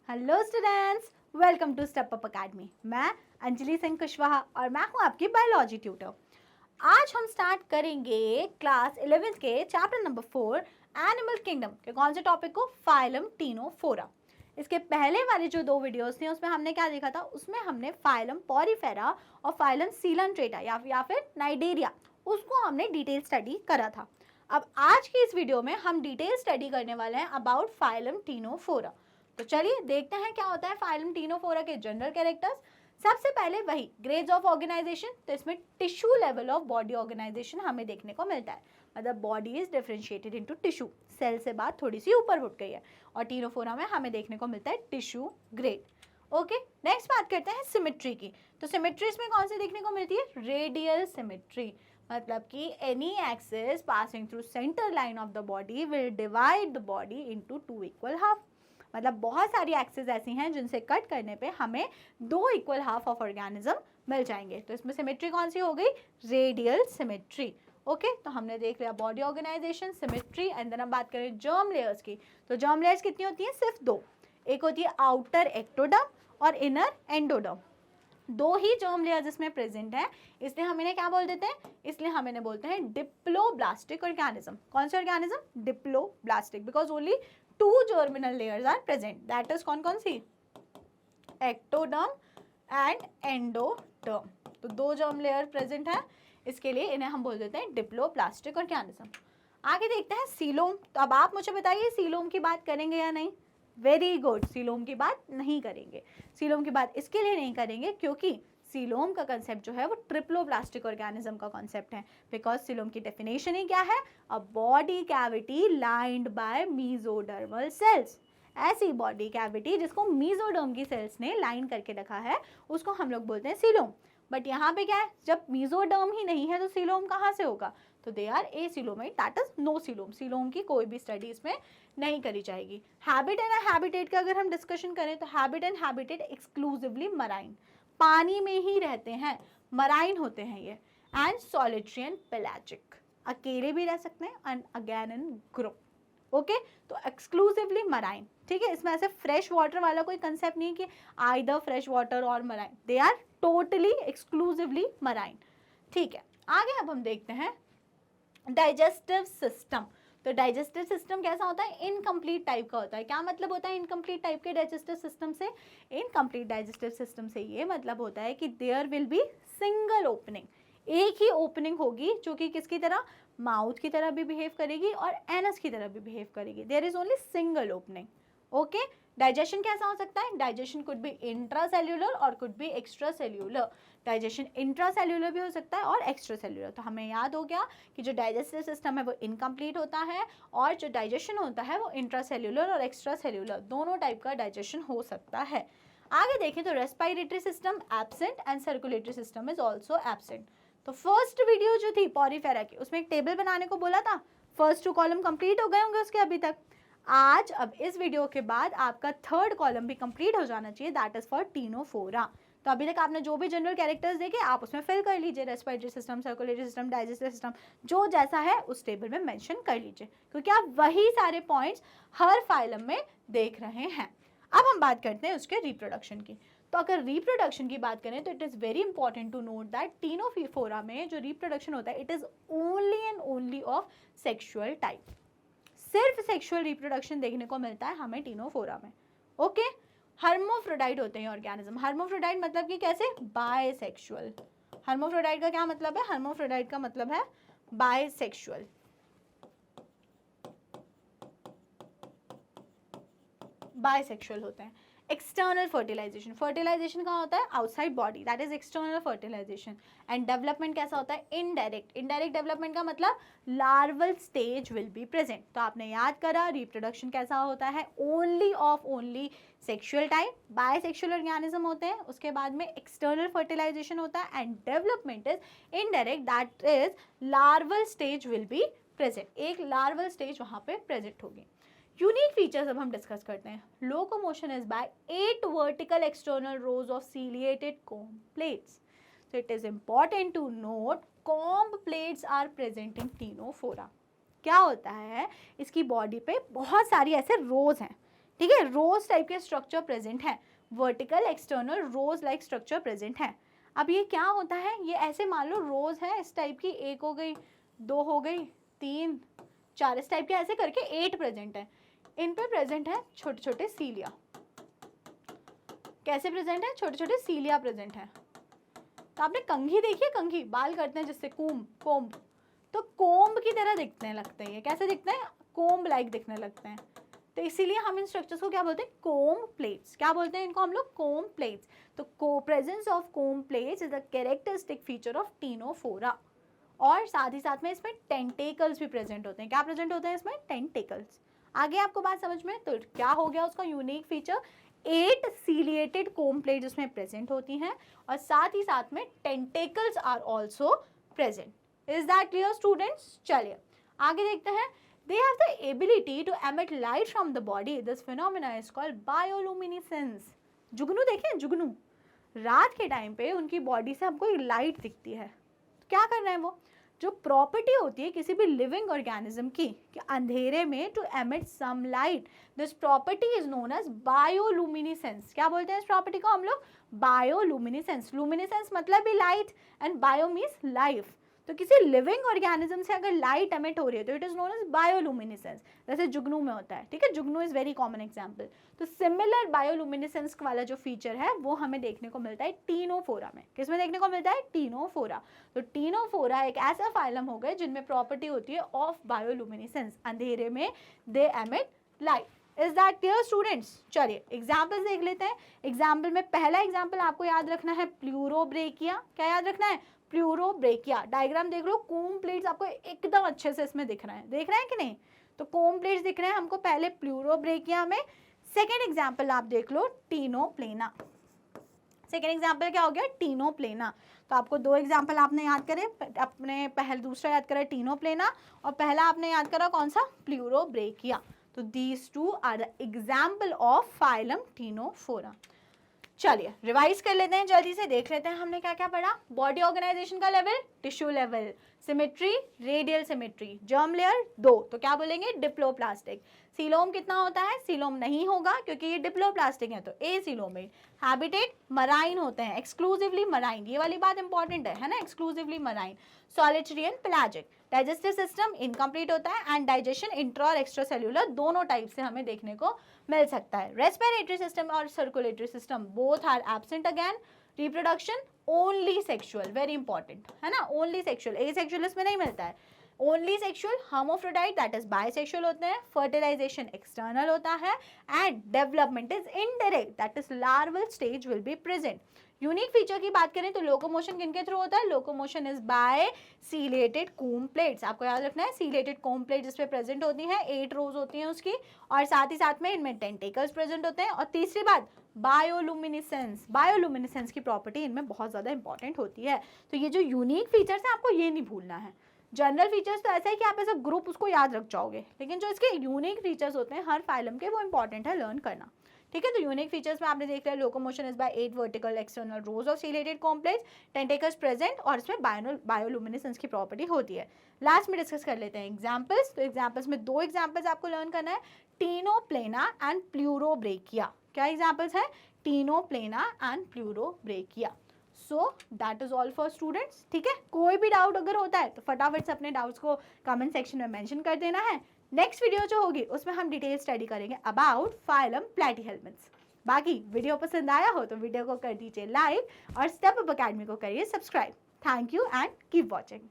Hello students, welcome to step up academy. मैं अंजलि सिंह कुशवाहा और मैं हूं आपकी बायोलॉजी ट्यूटर। आज हम स्टार्ट करेंगे क्लास 11th के चैप्टर नंबर 4 एनिमल किंगडम के कौन से टॉपिक को, फाइलम टीनोफोरा। इसके पहले वाले जो 2 वीडियोस थे उसमें हमने क्या देखा था, उसमें हमने फाइलम पॉरीफेरा और फाइलम सीलंट्रेटा या फिर नाइडेरिया उसको हमने डिटेल स्टडी करा था। अब आज की इस वीडियो में हम डिटेल स्टडी करने वाले हैं अबाउट फाइलम टीनोफोरा। तो चलिए देखते हैं क्या होता है फाइलम टीनोफोरा के जनरल कैरेक्टर्स। सबसे पहले वही ग्रेड्स ऑफ ऑर्गेनाइजेशन, तो इसमें tissue level of body organisation हमें देखने को मिलता है। मतलब body is differentiated into tissue, cell से बात थोड़ी सी ऊपर उठ गई है और टीनोफोरा में हमें देखने को मिलता है टिश्यू ग्रेड। ओके, नेक्स्ट बात करते हैं सिमेट्री की। तो सिमेट्री इसमें कौन सी देखने को मिलती है, रेडियल सिमेट्री। मतलब कि any axis passing through centre line of the body will divide the body into 2 equal half. मतलब बहुत सारी एक्सिस ऐसी हैं जिनसे कट करने पे हमें 2 इक्वल हाफ ऑफ ऑर्गेनिज्म मिल जाएंगे। तो इसमें सिमेट्री कौन सी हो गई, रेडियल सिमेट्री। ओके, तो हमने देख लिया body organisation, symmetry and then हम बात करें जर्म लेयर्स की। तो जर्म लेयर्स कितनी होती हैं, सिर्फ 2। एक होती है आउटर एक्टोडर्म और इनर एंडोडर्म। 2 ही जर्म लेयर्स इसमें प्रेजेंट है, इसलिए हम इन्हें क्या बोल देते हैं, इसलिए हम इन्हें बोलते हैं डिप्लोब्लास्टिक ऑर्गेनिज्म। कौन से organism, diploblastic, because only 2 germinal layers are present, that is कौन सी, एक्टोडर्म एंड एंडोडर्म। तो 2 जर्म लेयर प्रेजेंट है, इसके लिए इन्हें हम बोल देते हैं डिप्लोप्लास्टिक ऑर्गेनिज्म। आगे देखते हैं सीलोम। तो अब आप मुझे बताइए सीलोम की बात करेंगे या नहीं। वेरी गुड, सीलोम की बात नहीं करेंगे। सीलोम की बात इसके लिए नहीं करेंगे क्योंकि सीलोम का कंसेप्ट जो है वो ट्रिप्लोब्लास्टिक ऑर्गेनिज्म का कंसेप्ट है। बिकॉज सीलोम की डेफिनेशन ही क्या है, a body cavity lined by mesodermal cells. ऐसी बॉडी कैविटी जिसको मीजोडर्म की सेल्स ने लाइन करके रखा है उसको हम लोग बोलते हैं सीलोम। बट यहाँ पे क्या है, जब मीजोडर्म ही नहीं है तो सीलोम कहाँ से होगा, तो they are acoelomate, that is no coelom. Coelom की कोई भी स्टडी इसमें नहीं करी जाएगी। हैबिट एंड हैबिटेट का अगर हम डिस्कशन करें तो habit and habitat exclusively marine, पानी में ही रहते हैं, मराइन होते हैं ये। एंड सॉलिटरी एंड पेलाजिक, अकेले भी रह सकते हैं and again in group. Okay, तो एक्सक्लूसिवली मराइन। ठीक है, इसमें ऐसे फ्रेश वाटर वाला कोई कंसेप्ट नहीं कि आइदर फ्रेश वाटर और marine, they are totally exclusively marine. ठीक है, आगे अब हम देखते हैं डाइजेस्टिव सिस्टम। तो डाइजेस्टिव सिस्टम कैसा होता है, इनकम्प्लीट टाइप का होता है। क्या मतलब होता है इनकम्प्लीट टाइप के डाइजेस्टिव सिस्टम से, इनकम्प्लीट डाइजेस्टिव सिस्टम से ये मतलब होता है कि there will be single opening, एक ही ओपनिंग होगी जो कि किसकी तरह, माउथ की तरह भी बिहेव करेगी और एनस की तरह भी बिहेव करेगी। There is only single opening. Okay, digestion कैसा हो सकता है, डाइजेशन कुड बी इंट्रासेल्यूलर और could be extra cellular. Digestion intracellular भी हो सकता है और एक्स्ट्रा सेल्यूलर। तो हमें याद हो गया कि जो डाइजेस्टिव सिस्टम है वो इनकम्प्लीट होता है और जो डाइजेशन होता है वो इंट्रासेल्यूलर और एक्स्ट्रा सेल्यूलर दोनों टाइप का डाइजेशन हो सकता है। आगे देखें तो respiratory system absent and circulatory system is also absent. तो फर्स्ट वीडियो जो थी पॉरीफेरा की उसमें एक टेबल बनाने को बोला था, फर्स्ट 2 कॉलम कंप्लीट हो गए होंगे उसके अभी तक। आज अब इस वीडियो के बाद आपका 3rd कॉलम भी कंप्लीट हो जाना चाहिए, दैट इज फॉर टीनोफोरा। तो अभी तक आपने जो भी जनरल कैरेक्टर्स देखे आप उसमें फिल कर लीजिए, respiratory system, circulatory system, digestive system, जो जैसा है उस टेबल में मेंशन कर लीजिए क्योंकि आप वही सारे पॉइंट्स हर फाइलम में देख रहे हैं। अब हम बात करते हैं उसके रिप्रोडक्शन की। तो अगर रिप्रोडक्शन की बात करें तो it is very important to note that ctenophora में जो रिप्रोडक्शन होता है it is only and only of sexual type. सिर्फ सेक्सुअल रिप्रोडक्शन देखने को मिलता है हमें टीनोफोरा में। ओके, हर्मोफ्रोडाइट होते हैं ऑर्गेनिज्म। हर्मोफ्रोडाइट मतलब कि कैसे, बायसेक्सुअल। हर्मोफ्रोडाइट का क्या मतलब है, हर्मोफ्रोडाइट का मतलब है बायसेक्सुअल। बायसेक्सुअल होते हैं। एक्सटर्नल फर्टिलाइजेशन, फर्टिलाइजेशन कहाँ होता है, outside body, that is external fertilisation. And development कैसा होता है, इनडायरेक्ट। इनडायरेक्ट डेवलपमेंट का मतलब larval stage will be present. तो आपने याद करा रिप्रोडक्शन कैसा होता है, only of only sexual type, bisexual organism होते हैं। उसके बाद में एक्सटर्नल फर्टिलाइजेशन होता है and development is indirect, that is larval stage will be present. एक लार्वल स्टेज वहाँ पे प्रेजेंट होगी। यूनिक फीचर्स अब हम डिस्कस करते हैं। Locomotion is by 8 vertical external rose of ciliated comb plates. So it is important to note comb plates are present in Ctenophora. क्या होता है, इसकी बॉडी पे बहुत सारी ऐसे रोज हैं। ठीक है, रोज टाइप के स्ट्रक्चर प्रेजेंट है, वर्टिकल एक्सटर्नल रोज लाइक स्ट्रक्चर प्रेजेंट है। अब ये क्या होता है, ये ऐसे मान लो रोज है इस टाइप की, एक हो गई, दो हो गई, तीन, चार, इस टाइप के ऐसे करके 8 प्रेजेंट है। इन पे प्रेजेंट है छोटे छोटे सीलिया। कैसे प्रेजेंट है, छोटे छोटे सीलिया प्रेजेंट है। तो आपने कंघी देखी है, कंघी बाल करते हैं जिससे, कोम्ब, तो कोम्ब की तरह दिखने लगते हैं। ये कैसे दिखते हैं, कोम्ब लाइक दिखने लगते हैं। तो इसीलिए हम इन स्ट्रक्चर्स को क्या बोलते हैं, कोम्ब प्लेट्स। क्या बोलते हैं इनको हम लोग, कोम्ब प्लेट्स। तो presence of comb plates is the characteristic feature of Ctenophora. और साथ ही साथ में इसमें टेंटेकल्स भी प्रेजेंट होते हैं। क्या प्रेजेंट होते हैं इसमें, टेंटेकल्स। आगे आपको बात समझ में, तो क्या हो गया उसका unique feature, 8 ciliated comb plates इसमें प्रेजेंट होती हैं और साथ ही साथ में tentacles are also present. Is that clear students? चलिए आगे देखते हैं। They have the ability to emit light from the body. This phenomena is called bioluminescence. जुगनू देखें, जुगनू रात के टाइम पे उनकी बॉडी से हमको एक लाइट दिखती है। तो क्या कर रहे हैं वो, जो प्रॉपर्टी होती है किसी भी लिविंग ऑर्गेनिज्म की कि अंधेरे में to emit some light, this property is known as bioluminescence. क्या बोलते हैं इस प्रॉपर्टी को हम लोग, बायोलुमिनेसेंस। लुमिनेसेंस मतलब भी light and bio means life. तो किसी लिविंग ऑर्गेनिज्म से अगर लाइट एमिट हो रही है तो it is known as bioluminescence, जैसे जुगनू में होता है। ठीक है, जुगनू इज वेरी कॉमन एग्जांपल। तो सिमिलर बायोलुमिनेसेंस वाला जो फीचर है वो हमें देखने को मिलता है टीनोफोरा में। किसमें देखने को मिलता है, टीनोफोरा। तो टीनोफोरा एक ऐसा फाइलम हो गए जिनमें प्रॉपर्टी होती है ऑफ बायोलुमिनेसेंस, अंधेरे में दे emit light. Is that clear students? चलिए एग्जाम्पल्स देख लेते हैं। एग्जाम्पल में पहला एग्जाम्पल आपको याद रखना है प्लूरोब्रेकिया। क्या याद रखना है, प्लूरोब्रेकिया। डायग्राम देख लो, कोम्ब प्लेट्स आपको एकदम अच्छे से इसमें दिख रहे हैं, देख रहे हैं कि नहीं? तो कोम्ब प्लेट्स दिख रहे हैं हमको पहले प्लूरोब्रेकिया में। सेकेंड एग्जाम्पल आप देख लो, टीनोप्लेना। सेकेंड एग्जाम्पल क्या हो गया, टीनोप्लेना। तो आपको दो एग्जाम्पल आपने याद करे, अपने पहले दूसरा याद करा टीनोप्लेना और पहला आपने याद करा कौन सा, प्लूरोब्रेकिया। तो these two are the example of phylum ctenophora. चलिए रिवाइज कर लेते हैं, जल्दी से देख लेते हैं हमने क्या क्या पढ़ा। बॉडी ऑर्गेनाइजेशन का level, tissue level, symmetry, radial symmetry, germ layer 2, तो क्या बोलेंगे, डिप्लोप्लास्टिक। सीलोम कितना होता है, सीलोम नहीं होगा क्योंकि ये डिप्लोप्लास्टिक है, तो ए सीलोमेट। हैबिटेट मराइन होते हैं, एक्सक्लूसिवली मराइन, ये वाली बात इंपॉर्टेंट है ना, exclusively marine. Solitary and pelagic. Digestive system incomplete होता है एंड डाइजेशन इंट्रा और एक्स्ट्रा सेल्यूलर दोनों टाइप से हमें देखने को मिल सकता है। रेस्पिरेटरी सिस्टम और circulatory system both are absent again. Reproduction only sexual, very important है ना, ओनली सेक्सुअल, एसेक्सुअल इसमें नहीं मिलता है। Only sexual, hermaphrodite that is bisexual होते हैं। फर्टिलाइजेशन एक्सटर्नल होता है and development is indirect that is larval stage will be present. Unique feature की बात करें तो लोकोमोशन किनके थ्रू होता है, locomotion is by ciliated comb plates. आपको याद रखना है सीलेटेड कोम्ब प्लेट जिसपे प्रेजेंट होती हैं, 8 रोज होती हैं उसकी, और साथ ही साथ में इनमें टेंटेकल्स प्रेजेंट होते हैं। और तीसरी बात बायोलुमिनेसेंस, बायोलुमिनेसेंस की प्रॉपर्टी इनमें बहुत ज़्यादा इंपॉर्टेंट होती है। तो ये जो यूनिक फीचर्स है आपको ये नहीं भूलना है। जनरल फीचर्स तो ऐसा है कि आप ऐसा ग्रुप उसको याद रख जाओगे, लेकिन जो इसके यूनिक फीचर्स होते हैं हर फाइलम के वो इंपॉर्टेंट है लर्न करना। ठीक है, तो यूनिक फीचर्स में आपने देख लिया, locomotion is by 8 vertical external rose of ciliated complex, tentacles present, और इसमें बायोलुमिनेसेंस की प्रॉपर्टी होती है। लास्ट में डिस्कस कर लेते हैं एग्जांपल्स। तो एग्जांपल्स में दो एग्जांपल्स आपको लर्न करना है, टीनोप्लेना एंड प्लूरोब्रेकिया। क्या एग्जांपल्स है, ctenoplana and pleurobrachia. So that is all for students. ठीक है, कोई भी डाउट अगर होता है तो फटाफट से अपने डाउट्स को कमेंट सेक्शन में मेंशन कर देना है। नेक्स्ट वीडियो जो होगी उसमें हम डिटेल स्टडी करेंगे अबाउट फाइलम प्लैटीहेल्मिन्थ्स। बाकी वीडियो पसंद आया हो तो वीडियो को कर दीजिए लाइक और स्टेप अप अकेडमी को करिए subscribe. Thank you and keep watching.